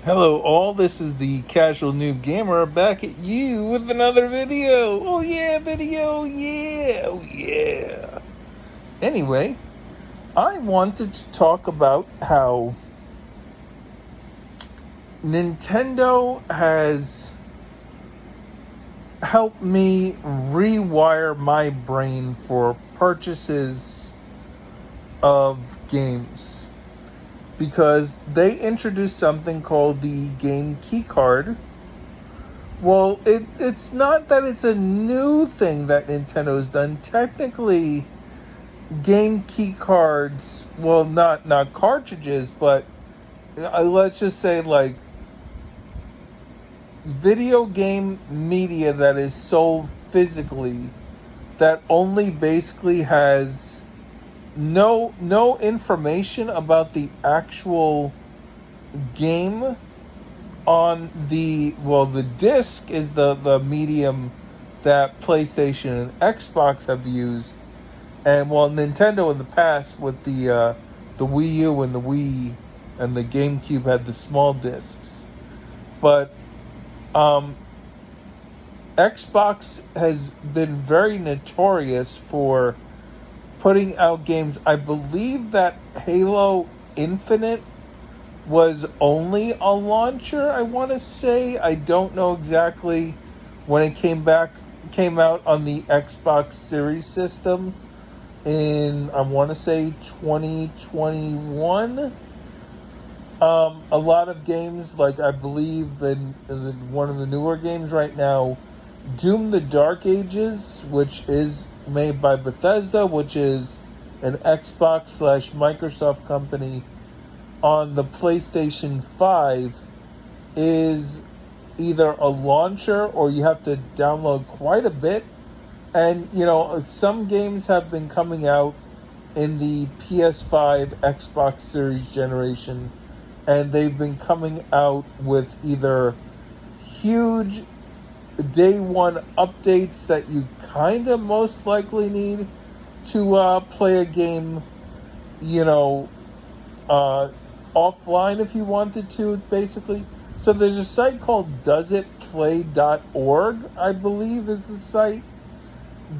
Hello all, this is the Casual Noob Gamer back at you with another video. Oh yeah, video, yeah, oh yeah. Anyway, I wanted to talk about how Nintendo has helped me rewire my brain for purchases of games. Because they introduced something called the Game Key Card. Well, it's not that it's a new thing that Nintendo's done. Technically, game key cards, well, not cartridges, but let's just say like video game media that is sold physically that only basically has no information about the actual game on the disc is the medium that PlayStation and Xbox have used, and Nintendo in the past with the Wii U and the Wii and the GameCube had the small discs, but Xbox has been very notorious for putting out games. I believe that Halo Infinite was only a launcher, I want to say. I don't know exactly when it came out on the Xbox Series system in, I want to say, 2021. A lot of games, like I believe the one of the newer games right now, Doom the Dark Ages, which is made by Bethesda, which is an Xbox / Microsoft company, on the PlayStation 5 is either a launcher or you have to download quite a bit. And, some games have been coming out in the PS5 Xbox Series generation, and they've been coming out with either huge day one updates that you kind of most likely need to play a game, offline if you wanted to, basically. So there's a site called doesitplay.org, I believe is the site,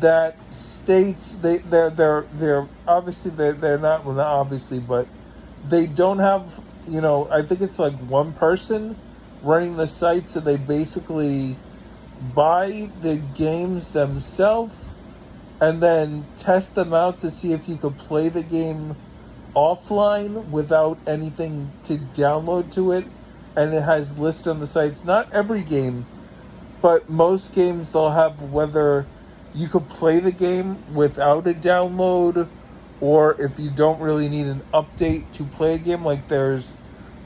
that states they're obviously they're not, well, not obviously, but they don't have, I think it's like one person running the site, so they basically buy the games themselves and then test them out to see if you could play the game offline without anything to download to it. And it has listed on the sites, not every game, but most games they'll have whether you could play the game without a download, or if you don't really need an update to play a game. Like there's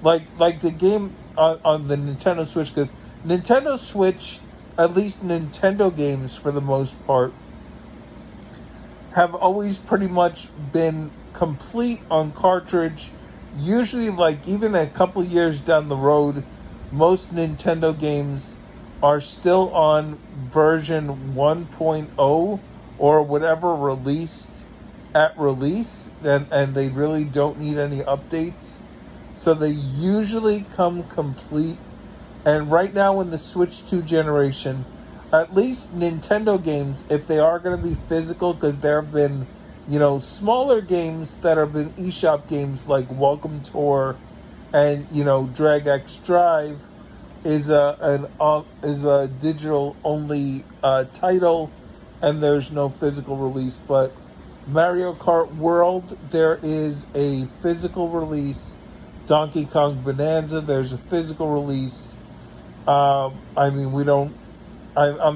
like the game on the Nintendo Switch, because Nintendo Switch, at least Nintendo games for the most part, have always pretty much been complete on cartridge. Usually, like, even a couple years down the road, most Nintendo games are still on version 1.0 or whatever released at release, and they really don't need any updates. So they usually come complete. And right now in the Switch 2 generation, at least Nintendo games, if they are going to be physical, because there have been, smaller games that have been eShop games like Welcome Tour and, Drag X Drive is a digital only title, and there's no physical release. But Mario Kart World, there is a physical release. Donkey Kong Bonanza, there's a physical release. I'm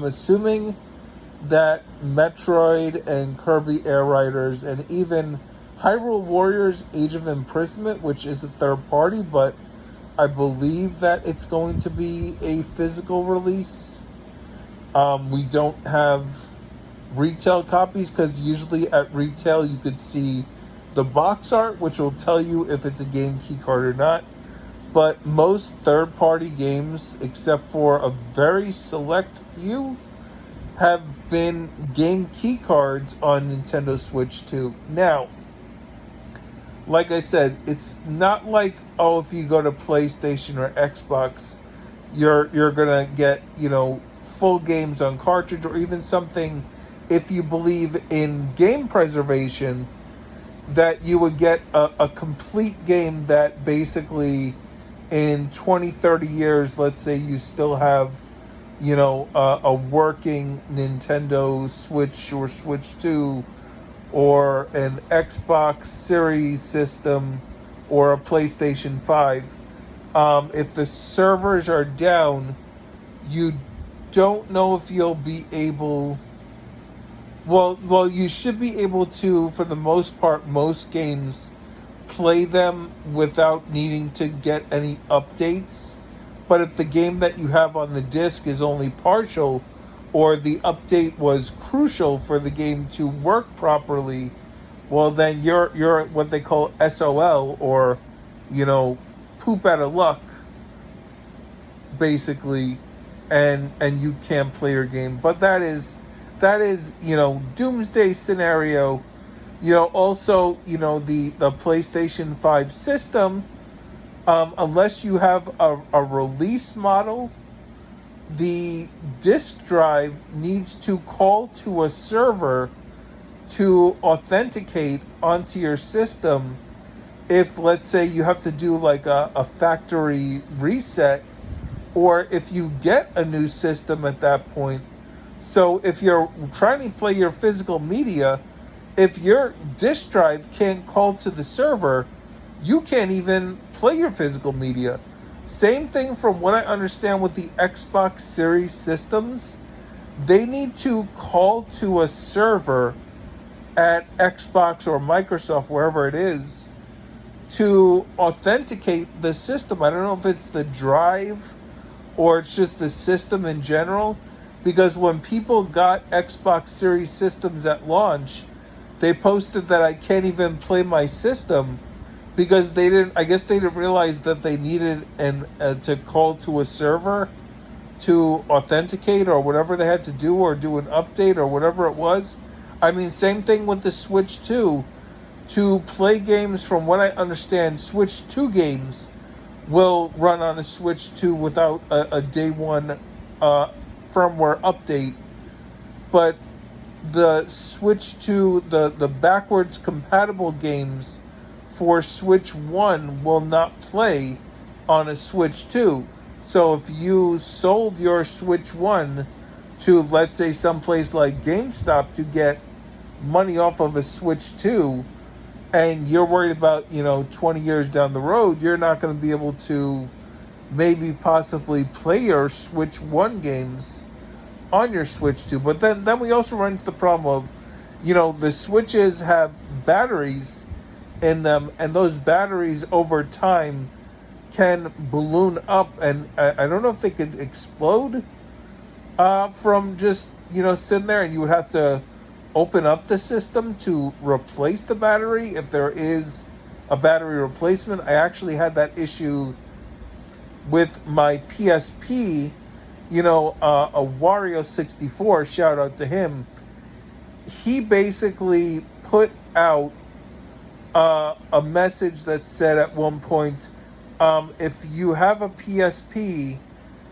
assuming that Metroid and Kirby Air Riders and even Hyrule Warriors Age of Imprisonment, which is a third party, but I believe that it's going to be a physical release. We don't have retail copies, because usually at retail you could see the box art, which will tell you if it's a game key card or not. But most third-party games, except for a very select few, have been game key cards on Nintendo Switch 2. Now, like I said, it's not like, oh, if you go to PlayStation or Xbox, you're gonna get, full games on cartridge, or even something, if you believe in game preservation, that you would get a complete game that basically in 20, 30 years, let's say you still have, a working Nintendo Switch or Switch 2 or an Xbox Series system or a PlayStation 5. If the servers are down, you don't know if you'll be able. Well, you should be able to, for the most part, most games, play them without needing to get any updates. But if the game that you have on the disc is only partial, or the update was crucial for the game to work properly, well then you're what they call SOL, or poop out of luck, basically, and you can't play your game. But that is doomsday scenario. Also, the PlayStation 5 system, unless you have a release model, the disk drive needs to call to a server to authenticate onto your system. If, let's say, you have to do like a factory reset, or if you get a new system at that point. So if you're trying to play your physical media, if your disk drive can't call to the server, you can't even play your physical media. Same thing from what I understand with the Xbox Series systems. They need to call to a server at Xbox or Microsoft, wherever it is, to authenticate the system. I don't know if it's the drive or it's just the system in general, because when people got Xbox Series systems at launch, they posted that I can't even play my system because I guess they didn't realize that they needed to call to a server to authenticate, or whatever they had to do, or do an update, or whatever it was. I mean, same thing with the Switch 2. To play games, from what I understand, Switch 2 games will run on a Switch 2 without a day one firmware update. But the Switch 2, the backwards compatible games for Switch 1 will not play on a Switch 2. So if you sold your Switch 1 to, let's say, someplace like GameStop to get money off of a Switch 2, and you're worried about, 20 years down the road, you're not going to be able to maybe possibly play your Switch 1 games on your Switch 2. But then we also run into the problem of, the Switches have batteries in them, and those batteries over time can balloon up, and I don't know if they could explode from just, sitting there, and you would have to open up the system to replace the battery if there is a battery replacement. I actually had that issue with my PSP, a Wario64, shout out to him. He basically put out a message that said at one point, if you have a PSP,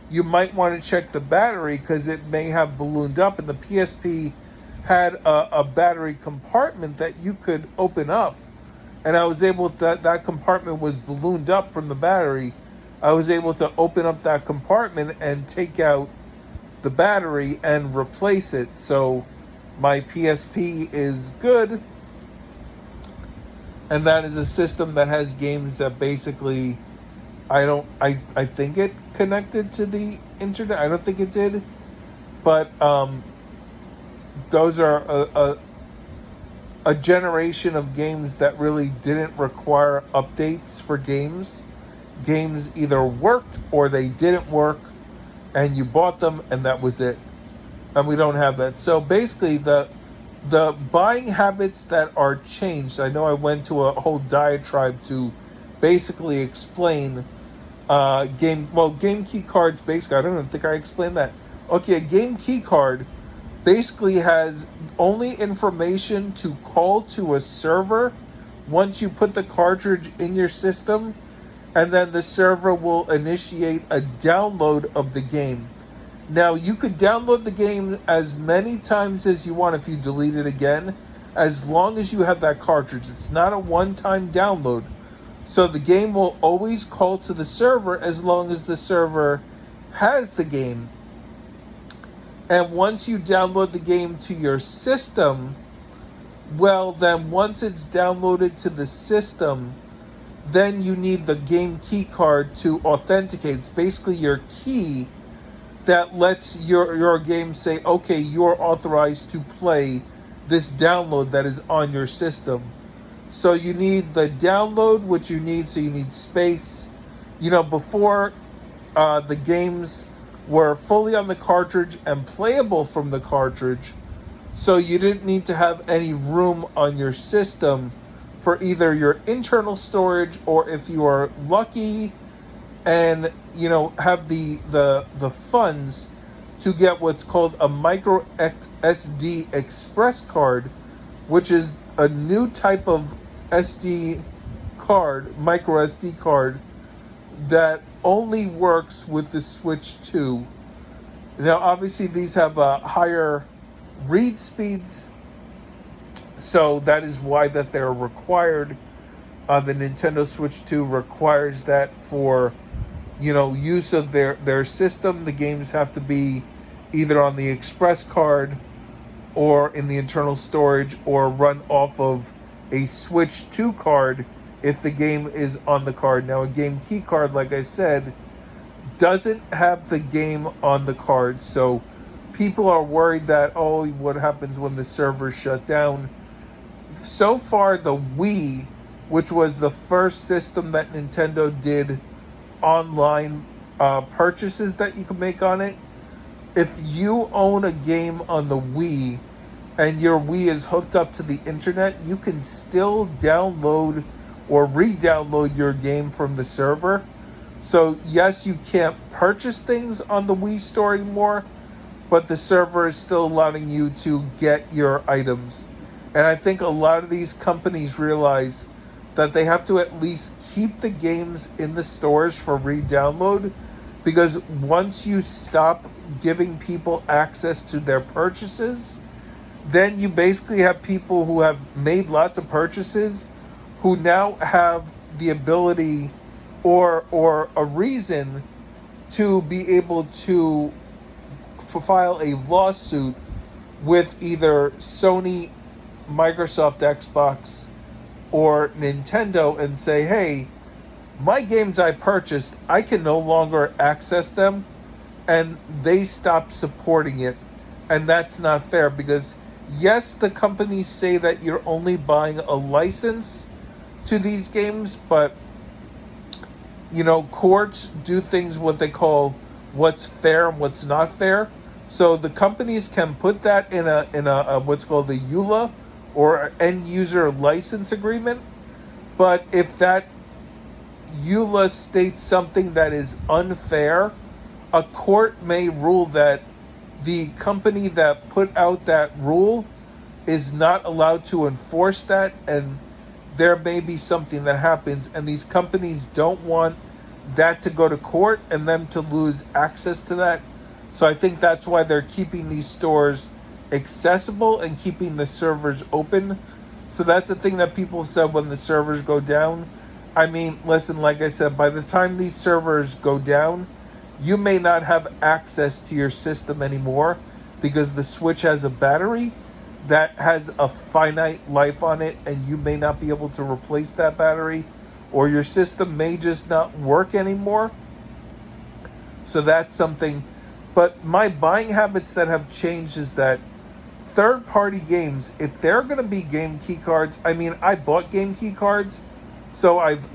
you might want to check the battery because it may have ballooned up. And the PSP had a battery compartment that you could open up. And I was able to, that compartment was ballooned up from the battery. I was able to open up that compartment and take out the battery and replace it. So my PSP is good. And that is a system that has games that basically, I think it connected to the internet. I don't think it did. But those are a generation of games that really didn't require updates for games. Games either worked or they didn't work, and you bought them and that was it. And we don't have that. So basically the buying habits that are changed, I know I went to a whole diatribe to basically explain game key cards. Basically, I don't even think I explained that. Okay, a game key card basically has only information to call to a server once you put the cartridge in your system, and then the server will initiate a download of the game. Now, you could download the game as many times as you want if you delete it again, as long as you have that cartridge. It's not a one-time download. So the game will always call to the server as long as the server has the game. And once you download the game to your system, well, then once it's downloaded to the system, then you need the game key card to authenticate. It's basically your key that lets your game say, okay, you're authorized to play this download that is on your system. So you need the download, which you need, so you need space. Before the games were fully on the cartridge and playable from the cartridge, so you didn't need to have any room on your system for either your internal storage, or if you are lucky and have the funds to get what's called a micro SD express card, which is a new type of SD card, micro SD card, that only works with the Switch 2. Now, obviously, these have higher read speeds, so that is why that they're required. The Nintendo Switch 2 requires that for, use of their system. The games have to be either on the express card or in the internal storage, or run off of a Switch 2 card if the game is on the card. Now, a game key card, like I said, doesn't have the game on the card, so people are worried that, oh, what happens when the servers shut down? So far, the Wii, which was the first system that Nintendo did online purchases that you could make on it, if you own a game on the Wii and your Wii is hooked up to the internet, you can still download or re-download your game from the server. So yes, you can't purchase things on the Wii store anymore, but the server is still allowing you to get your items. And I think a lot of these companies realize that they have to at least keep the games in the stores for re-download, because once you stop giving people access to their purchases, then you basically have people who have made lots of purchases who now have the ability or a reason to be able to file a lawsuit with either Sony, Microsoft, Xbox, or Nintendo and say, hey, my games I purchased, I can no longer access them, and they stop supporting it. And that's not fair, because yes, the companies say that you're only buying a license to these games, but courts do things what they call what's fair and what's not fair. So the companies can put that in a what's called a EULA, or end user license agreement. But if that EULA states something that is unfair, a court may rule that the company that put out that rule is not allowed to enforce that, and there may be something that happens, and these companies don't want that to go to court and them to lose access to that. So I think that's why they're keeping these stores accessible and keeping the servers open. So that's the thing that people said when the servers go down. I mean, listen, like I said, by the time these servers go down, you may not have access to your system anymore, because the Switch has a battery that has a finite life on it, and you may not be able to replace that battery, or your system may just not work anymore. So that's something. But my buying habits that have changed is that third-party games, if they're going to be game key cards, I mean, I bought game key cards, so I've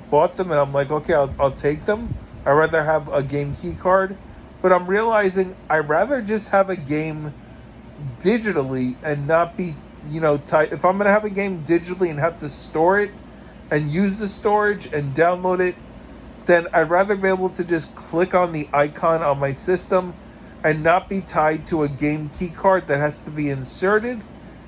bought them, and I'm like, okay, I'll take them. I'd rather have a game key card. But I'm realizing I'd rather just have a game digitally and not be, tight. If I'm going to have a game digitally and have to store it and use the storage and download it, then I'd rather be able to just click on the icon on my system and not be tied to a game key card that has to be inserted.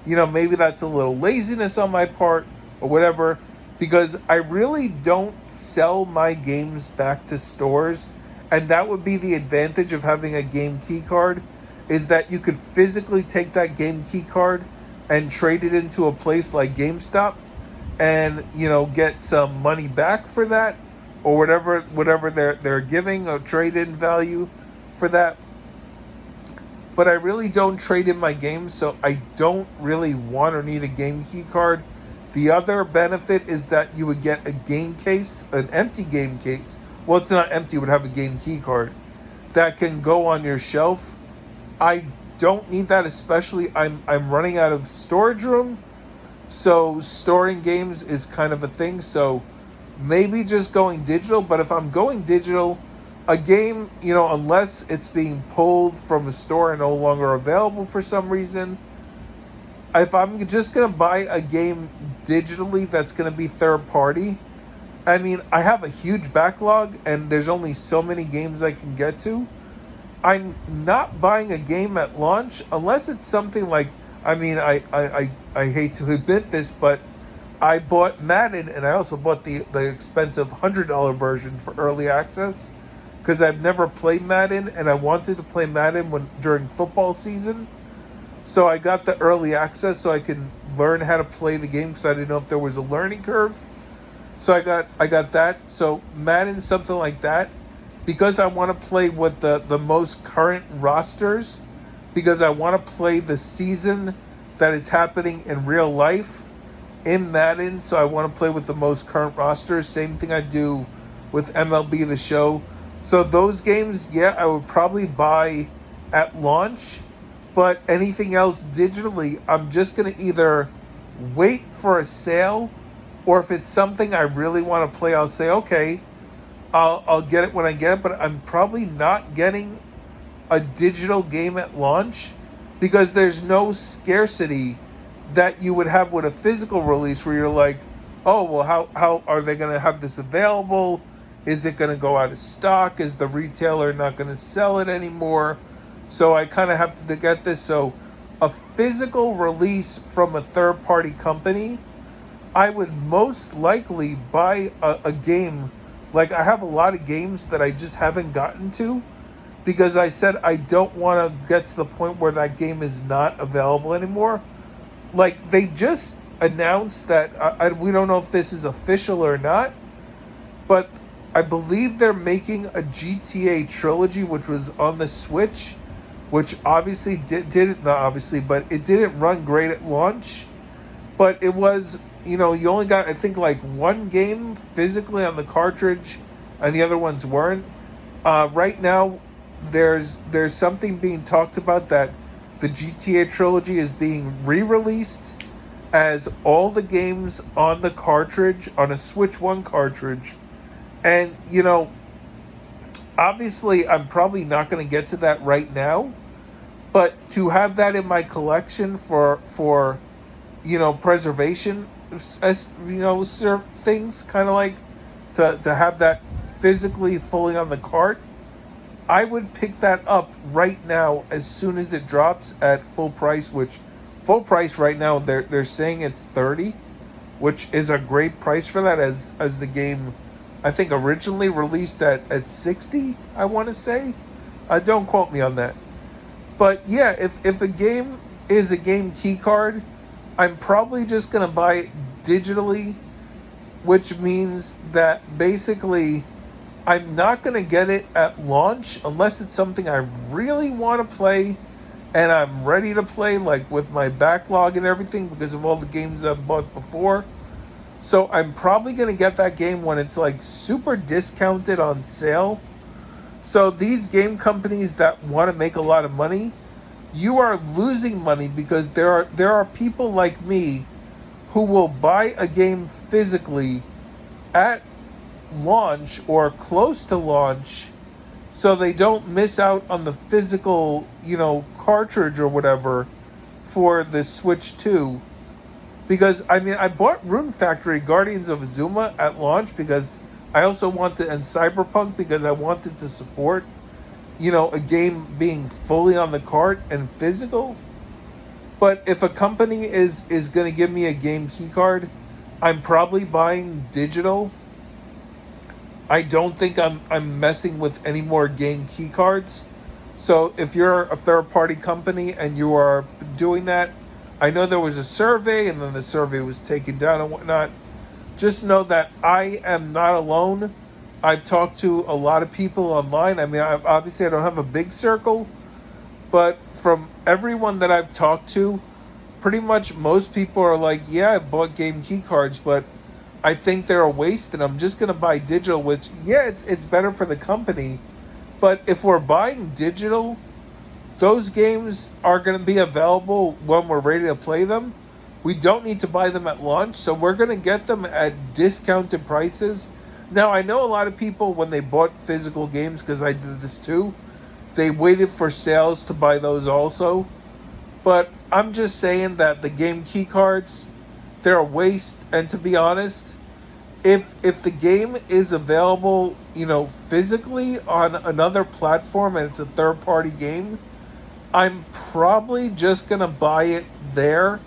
Maybe that's a little laziness on my part, or whatever, because I really don't sell my games back to stores, and that would be the advantage of having a game key card, is that you could physically take that game key card and trade it into a place like GameStop, and get some money back for that, or whatever they're giving a trade in value for that. But I really don't trade in my games, so I don't really want or need a game key card. The other benefit is that you would get a game case, an empty game case. Well, it's not empty, it would have a game key card that can go on your shelf. I don't need that, especially I'm running out of storage room, so storing games is kind of a thing. So maybe just going digital, but if I'm going digital, a game, unless it's being pulled from a store and no longer available for some reason, if I'm just going to buy a game digitally that's going to be third party, I mean, I have a huge backlog and there's only so many games I can get to. I'm not buying a game at launch unless it's something like, I mean, I hate to admit this, but I bought Madden, and I also bought the expensive $100 version for early access because I've never played Madden, and I wanted to play Madden during football season. So I got the early access so I can learn how to play the game because I didn't know if there was a learning curve. So I got that. So Madden, something like that, because I want to play with the most current rosters, because I want to play the season that is happening in real life in Madden. So I want to play with the most current rosters. Same thing I do with MLB The Show. So those games, yeah, I would probably buy at launch. But anything else digitally, I'm just going to either wait for a sale, or if it's something I really want to play, I'll say, okay, I'll get it when I get it. But I'm probably not getting a digital game at launch because there's no scarcity that you would have with a physical release where you're like, oh, well, how are they going to have this available? Is it going to go out of stock? Is the retailer not going to sell it anymore? So I kind of have to get this. So a physical release from a third-party company, I would most likely buy a game. Like, I have a lot of games that I just haven't gotten to because I said I don't want to get to the point where that game is not available anymore. Like, they just announced that, we don't know if this is official or not, but I believe they're making a GTA trilogy, which was on the Switch, which obviously didn't, not obviously, but it didn't run great at launch. But it was, you only got, I think, like one game physically on the cartridge, and the other ones weren't. Right now, there's something being talked about that the GTA trilogy is being re-released as all the games on the cartridge, on a Switch 1 cartridge. And, obviously, I'm probably not going to get to that right now, but to have that in my collection for preservation, as things kind of like to have that physically fully on the cart, I would pick that up right now as soon as it drops at full price. Which full price right now they're saying it's $30, which is a great price for that. As the game, I think, originally released at $60, I want to say. Don't quote me on that. But yeah, if a game is a game key card, I'm probably just going to buy it digitally, which means that basically I'm not going to get it at launch unless it's something I really want to play and I'm ready to play, like with my backlog and everything because of all the games I've bought before. So I'm probably going to get that game when it's like super discounted on sale. So these game companies that want to make a lot of money, you are losing money because there are people like me who will buy a game physically at launch or close to launch so they don't miss out on the physical, cartridge or whatever for the Switch 2. Because, I mean, I bought Rune Factory Guardians of Azuma at launch because I also wanted, and Cyberpunk because I wanted to support, a game being fully on the cart and physical. But if a company is going to give me a game key card, I'm probably buying digital. I don't think I'm messing with any more game key cards. So if you're a third party company and you are doing that, I know there was a survey and then the survey was taken down and whatnot. Just know that I am not alone. I've talked to a lot of people online. I mean, obviously I don't have a big circle, but from everyone that I've talked to, pretty much most people are like, yeah, I bought game key cards, but I think they're a waste and I'm just going to buy digital, which, yeah, it's better for the company. But if we're buying digital, those games are going to be available when we're ready to play them. We don't need to buy them at launch, so we're going to get them at discounted prices. Now, I know a lot of people, when they bought physical games, because I did this too, they waited for sales to buy those also. But I'm just saying that the game key cards, they're a waste. And to be honest, if the game is available, physically on another platform and it's a third party game, I'm probably just gonna buy it there.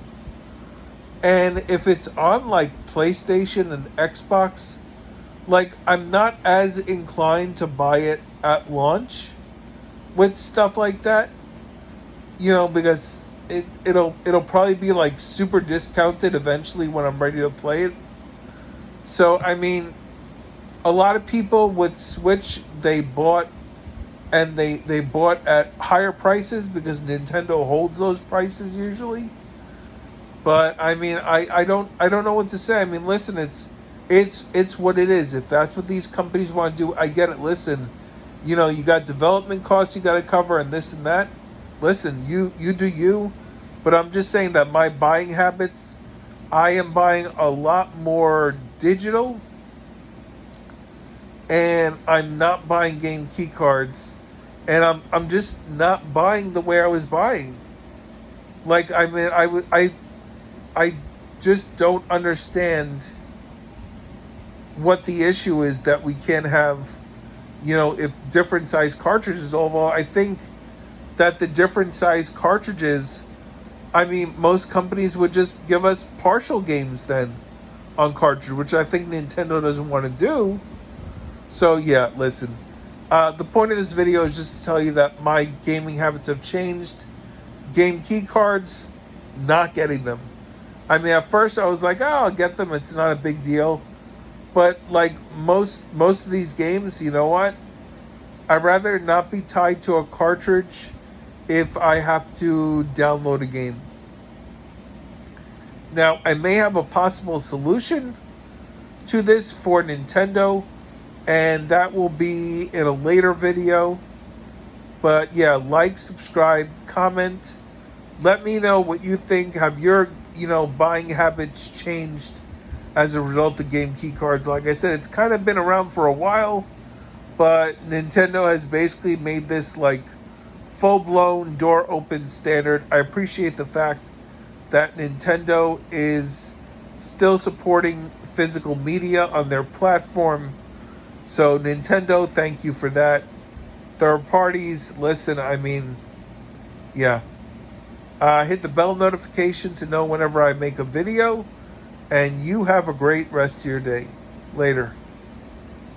And if it's on like PlayStation and Xbox, like I'm not as inclined to buy it at launch with stuff like that, because it'll probably be like super discounted eventually when I'm ready to play it. So I mean, a lot of people with Switch, they bought and they bought at higher prices because Nintendo holds those prices usually. But I mean, I don't know what to say. I mean, listen, it's what it is. If that's what these companies want to do, I get it. Listen, you got development costs you got to cover and this and that. Listen, you do you, but I'm just saying that my buying habits, I am buying a lot more digital, and I'm not buying game key cards, and I'm just not buying the way I was buying. Like I mean, I just don't understand what the issue is that we can't have, if different size cartridges. Although I think that the different size cartridges, I mean, most companies would just give us partial games then on cartridge, which I think Nintendo doesn't want to do. So yeah, listen. The point of this video is just to tell you that my gaming habits have changed. Game key cards, not getting them. I mean, at first I was like, oh, I'll get them. It's not a big deal. But like most of these games, you know what? I'd rather not be tied to a cartridge if I have to download a game. Now, I may have a possible solution to this for Nintendo, and that will be in a later video. But yeah, like, subscribe, comment. Let me know what you think. Have your, buying habits changed as a result of game key cards? Like I said, it's kind of been around for a while, but Nintendo has basically made this like full-blown door open standard. I appreciate the fact that Nintendo is still supporting physical media on their platform. So Nintendo, thank you for that. Third parties, listen, I mean, yeah. Hit the bell notification to know whenever I make a video. And you have a great rest of your day. Later.